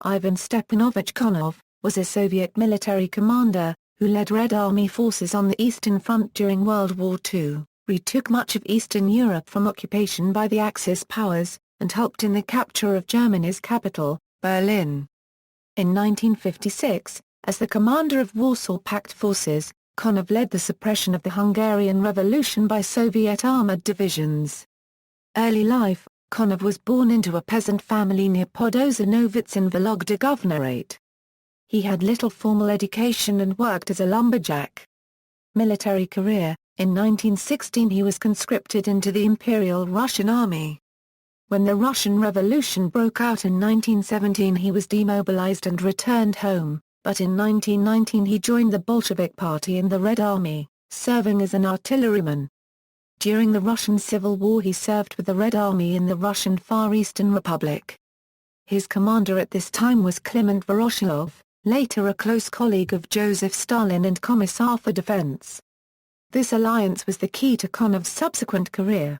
Ivan Stepanovich Konev, was a Soviet military commander, who led Red Army forces on the Eastern Front during World War II, retook much of Eastern Europe from occupation by the Axis powers, and helped in the capture of Germany's capital, Berlin. In 1956, as the commander of Warsaw Pact forces, Konev led the suppression of the Hungarian Revolution by Soviet armoured divisions. Early life: Konev was born into a peasant family near Podozanovice in Vologda Governorate. He had little formal education and worked as a lumberjack. Military career: in 1916 he was conscripted into the Imperial Russian Army. When the Russian Revolution broke out in 1917 he was demobilized and returned home, but in 1919 he joined the Bolshevik Party in the Red Army, serving as an artilleryman. During the Russian Civil War he served with the Red Army in the Russian Far Eastern Republic. His commander at this time was Kliment Voroshilov, later a close colleague of Joseph Stalin and Commissar for Defense. This alliance was the key to Konev's subsequent career.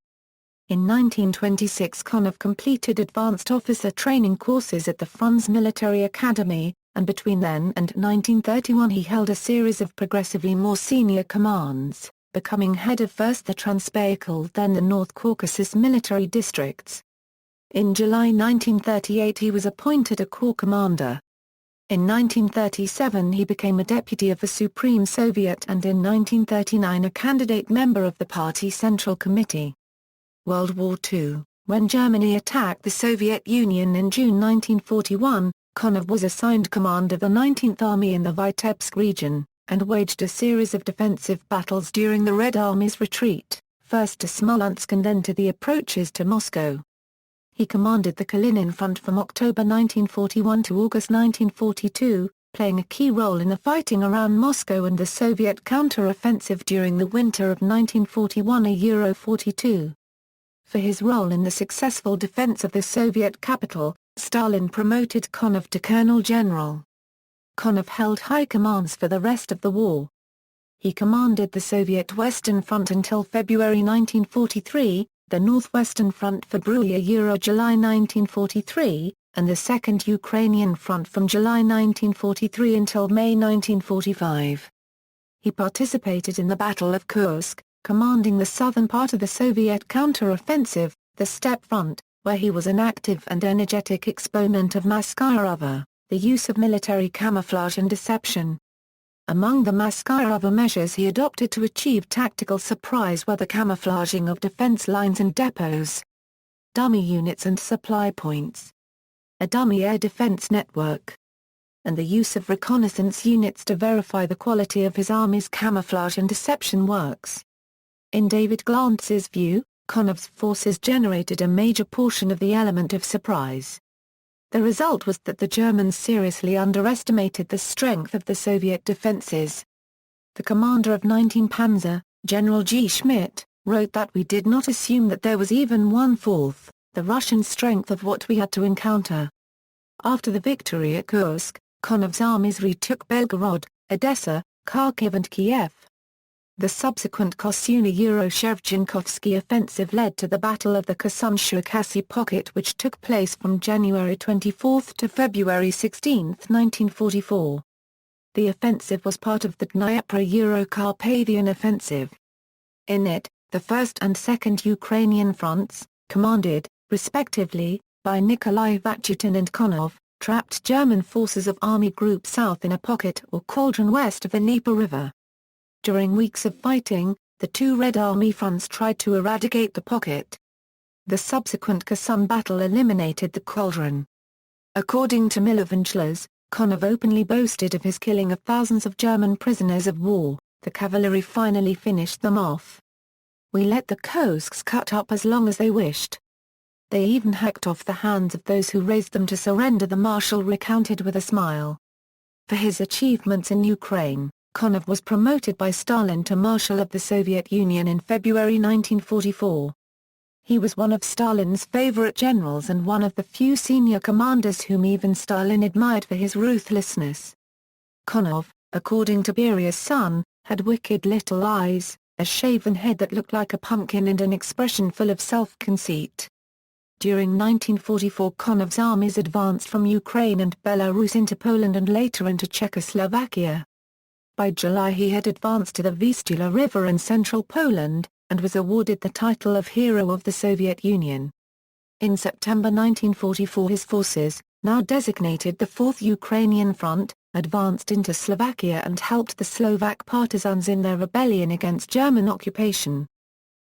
In 1926 Konev completed advanced officer training courses at the Franz Military Academy, and between then and 1931 he held a series of progressively more senior commands, becoming head of first the Transbaikal then the North Caucasus military districts. In July 1938 he was appointed a corps commander. In 1937 he became a deputy of the Supreme Soviet and in 1939 a candidate member of the party Central Committee. World War II: when Germany attacked the Soviet Union in June 1941, Konev was assigned command of the 19th Army in the Vitebsk region, and waged a series of defensive battles during the Red Army's retreat, first to Smolensk and then to the approaches to Moscow. He commanded the Kalinin Front from October 1941 to August 1942, playing a key role in the fighting around Moscow and the Soviet counteroffensive during the winter of 1941–42. For his role in the successful defense of the Soviet capital, Stalin promoted Konev to colonel general. Konev held high commands for the rest of the war. He commanded the Soviet Western Front until February 1943, the Northwestern Front February–July 1943, and the Second Ukrainian Front from July 1943 until May 1945. He participated in the Battle of Kursk, commanding the southern part of the Soviet counteroffensive, the Steppe Front, where he was an active and energetic exponent of Maskarova, the use of military camouflage and deception. Among the Maskarova measures he adopted to achieve tactical surprise were the camouflaging of defense lines and depots, dummy units and supply points, a dummy air defense network, and the use of reconnaissance units to verify the quality of his army's camouflage and deception works. In David Glantz's view, Konev's forces generated a major portion of the element of surprise. The result was that the Germans seriously underestimated the strength of the Soviet defenses. The commander of 19 Panzer, General G. Schmidt, wrote that we did not assume that there was even one-fourth, the Russian strength of what we had to encounter. After the victory at Kursk, Konev's armies retook Belgorod, Odessa, Kharkiv and Kiev. The subsequent Kosyuna-Shevchenkovsky offensive led to the Battle of the Kherson-Cherkasy Pocket which took place from January 24 to February 16, 1944. The offensive was part of the Dnieper-Euro-Carpathian offensive. In it, the 1st and 2nd Ukrainian fronts, commanded, respectively, by Nikolai Vatutin and Konev, trapped German forces of Army Group South in a pocket or cauldron west of the Dnieper River. During weeks of fighting, the two Red Army fronts tried to eradicate the pocket. The subsequent Kherson battle eliminated the cauldron. According to Milovan, Konev openly boasted of his killing of thousands of German prisoners of war. The cavalry finally finished them off. We let the Kosks cut up as long as they wished. They even hacked off the hands of those who raised them to surrender, the marshal recounted with a smile. For his achievements in Ukraine, Konev was promoted by Stalin to Marshal of the Soviet Union in February 1944. He was one of Stalin's favorite generals and one of the few senior commanders whom even Stalin admired for his ruthlessness. Konev, according to Beria's son, had wicked little eyes, a shaven head that looked like a pumpkin and an expression full of self-conceit. During 1944, Konev's armies advanced from Ukraine and Belarus into Poland and later into Czechoslovakia. By July he had advanced to the Vistula River in central Poland, and was awarded the title of Hero of the Soviet Union. In September 1944 his forces, now designated the 4th Ukrainian Front, advanced into Slovakia and helped the Slovak partisans in their rebellion against German occupation.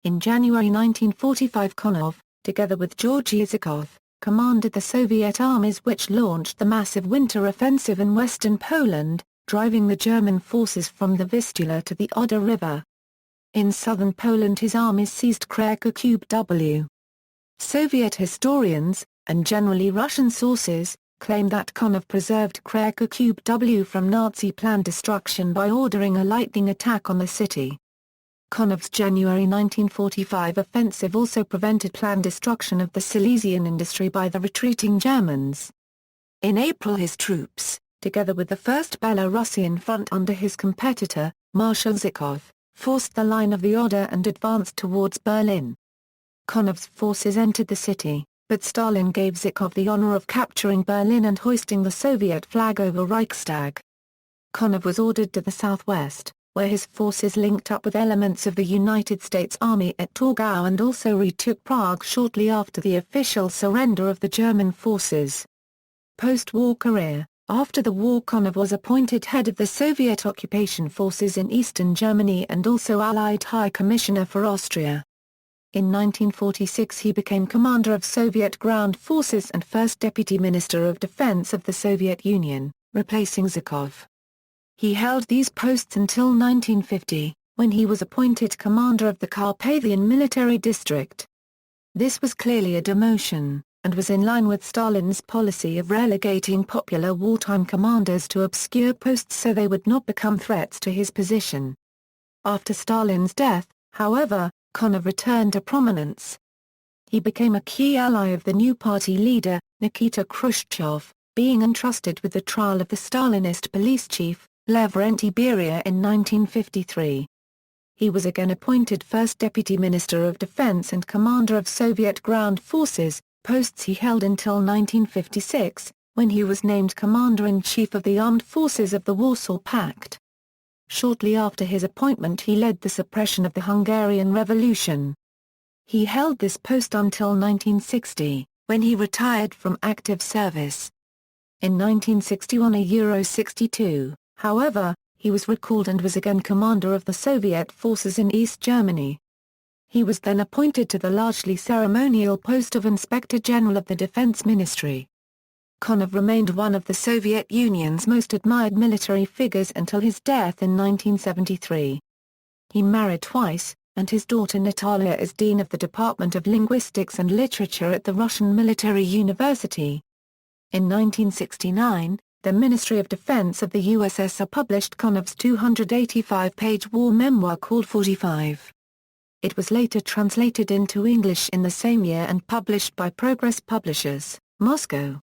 In January 1945 Konev, together with Georgy Zhukov, commanded the Soviet armies which launched the massive winter offensive in western Poland, driving the German forces from the Vistula to the Oder River. In southern Poland his armies seized Kraków W. Soviet historians, and generally Russian sources, claim that Konev preserved Kraków W from Nazi-planned destruction by ordering a lightning attack on the city. Konev's January 1945 offensive also prevented planned destruction of the Silesian industry by the retreating Germans. In April his troops, together with the 1st Belarusian Front under his competitor, Marshal Zhukov, forced the line of the Oder and advanced towards Berlin. Konev's forces entered the city, but Stalin gave Zhukov the honor of capturing Berlin and hoisting the Soviet flag over Reichstag. Konev was ordered to the southwest, where his forces linked up with elements of the United States Army at Torgau and also retook Prague shortly after the official surrender of the German forces. Post-war career. After the war Konev was appointed head of the Soviet occupation forces in eastern Germany and also Allied High Commissioner for Austria. In 1946 he became commander of Soviet ground forces and first deputy minister of defense of the Soviet Union, replacing Zhukov. He held these posts until 1950, when he was appointed commander of the Carpathian Military District. This was clearly a demotion, and was in line with Stalin's policy of relegating popular wartime commanders to obscure posts so they would not become threats to his position. After Stalin's death, however, Konev returned to prominence. He became a key ally of the new party leader, Nikita Khrushchev, being entrusted with the trial of the Stalinist police chief, Lavrenti Beria in 1953. He was again appointed first deputy minister of defense and commander of Soviet ground forces, posts he held until 1956, when he was named commander-in-chief of the armed forces of the Warsaw Pact. Shortly after his appointment he led the suppression of the Hungarian Revolution. He held this post until 1960, when he retired from active service. In 1961–62, however, he was recalled and was again commander of the Soviet forces in East Germany. He was then appointed to the largely ceremonial post of Inspector General of the Defense Ministry. Konev remained one of the Soviet Union's most admired military figures until his death in 1973. He married twice, and his daughter Natalia is Dean of the Department of Linguistics and Literature at the Russian Military University. In 1969, the Ministry of Defense of the USSR published Konev's 285-page war memoir called 45. It was later translated into English in the same year and published by Progress Publishers, Moscow.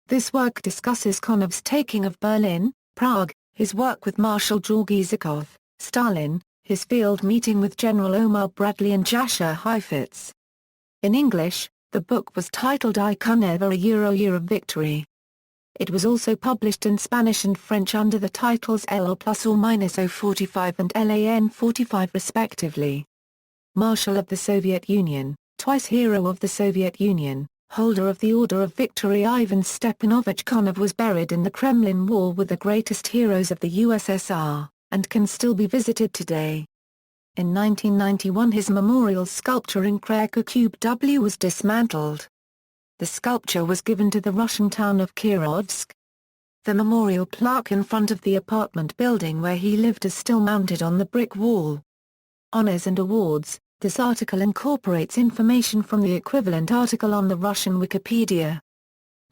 This work discusses Konev's taking of Berlin, Prague, his work with Marshal Georgy Zhukov, Stalin, his field meeting with General Omar Bradley and Jasher Heifetz. In English, the book was titled I Konev a Year of Victory. It was also published in Spanish and French under the titles LL+/045 and LAN 45 respectively. Marshal of the Soviet Union, twice Hero of the Soviet Union, holder of the Order of Victory Ivan Stepanovich Konev was buried in the Kremlin wall with the greatest heroes of the USSR, and can still be visited today. In 1991 his memorial sculpture in Kraków W was dismantled. The sculpture was given to the Russian town of Kirovsk. The memorial plaque in front of the apartment building where he lived is still mounted on the brick wall. Honors and awards. This article incorporates information from the equivalent article on the Russian Wikipedia.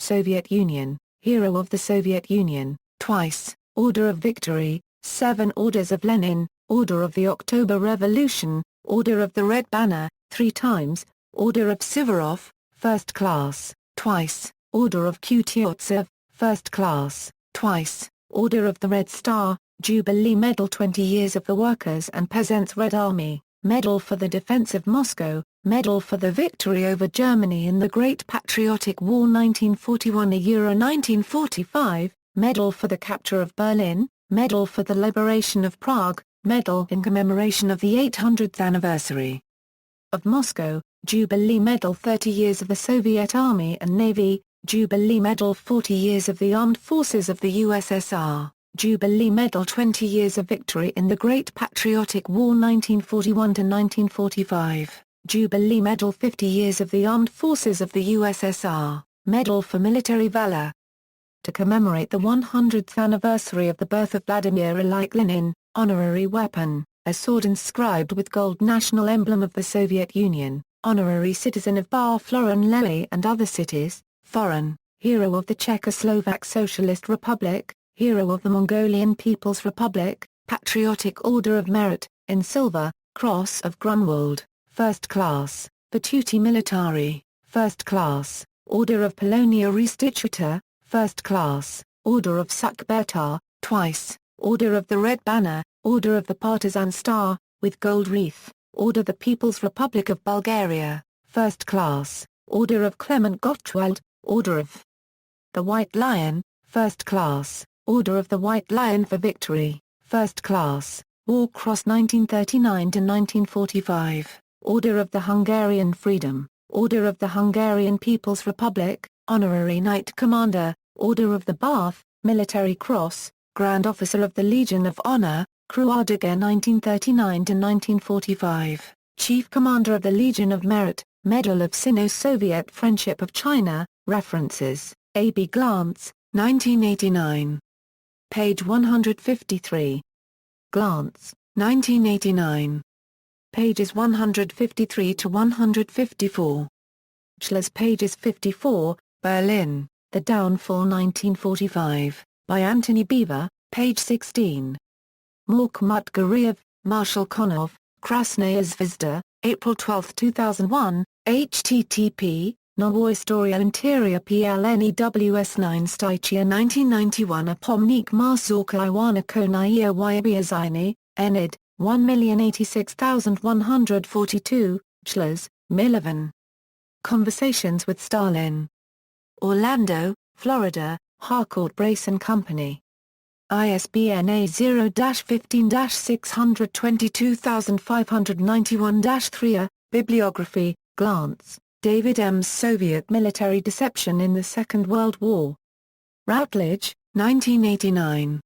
Soviet Union, Hero of the Soviet Union, twice, Order of Victory, 7 Orders of Lenin, Order of the October Revolution, Order of the Red Banner, 3 times, Order of Suvorov, First Class, twice, Order of Kutuzov, First Class, twice, Order of the Red Star, Jubilee Medal 20 Years of the Workers' and Peasants' Red Army, Medal for the Defense of Moscow, Medal for the victory over Germany in the Great Patriotic War 1941 Euro 1945, Medal for the capture of Berlin, Medal for the liberation of Prague, Medal in commemoration of the 800th anniversary of Moscow, Jubilee Medal 30 years of the Soviet Army and Navy, Jubilee Medal 40 years of the Armed Forces of the USSR, Jubilee Medal 20 years of victory in the Great Patriotic War 1941–1945, Jubilee Medal 50 years of the Armed Forces of the USSR, Medal for Military Valor. To commemorate the 100th anniversary of the birth of Vladimir Ilyich Lenin, honorary weapon, a sword inscribed with gold national emblem of the Soviet Union, honorary citizen of Bar-Florenleli and other cities, foreign, hero of the Czechoslovak Socialist Republic, hero of the Mongolian People's Republic, Patriotic Order of Merit, in silver, Cross of Grunwald, First Class, Virtuti Militari, First Class, Order of Polonia Restituta, First Class, Order of Sukh-Bertar, twice, Order of the Red Banner, Order of the Partisan Star, with gold wreath, Order the People's Republic of Bulgaria, First Class, Order of Clement Gottwald, Order of the White Lion, First Class, Order of the White Lion for Victory, First Class, War Cross 1939–1945, Order of the Hungarian Freedom, Order of the Hungarian People's Republic, Honorary Knight Commander, Order of the Bath, Military Cross, Grand Officer of the Legion of Honor, Croix de Guerre 1939–1945, Chief Commander of the Legion of Merit, Medal of Sino-Soviet Friendship of China, References, A. B. Glantz, 1989. Page 153. Glantz, 1989. Pages 153 to 154. Schlers pages 54, Berlin, The Downfall 1945, by Anthony Beaver, page 16. Morkmut Guriev, Marshal Konov, Krasnaya Zvezda, April 12, 2001, http, Novoye Istoria Interior PLNEWS 9 Stychia 1991 Apomnik Mazurka Iwana Konaya Wyabiazini, Enid, 1,086,142, Schlers, Milovan. Conversations with Stalin. Orlando, Florida, Harcourt Brace and Company. ISBN A0-15-622591-3. Bibliography, Glantz, David M. Soviet Military Deception in the Second World War. Routledge, 1989.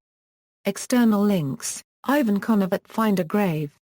External links, Ivan Konov at Find a Grave.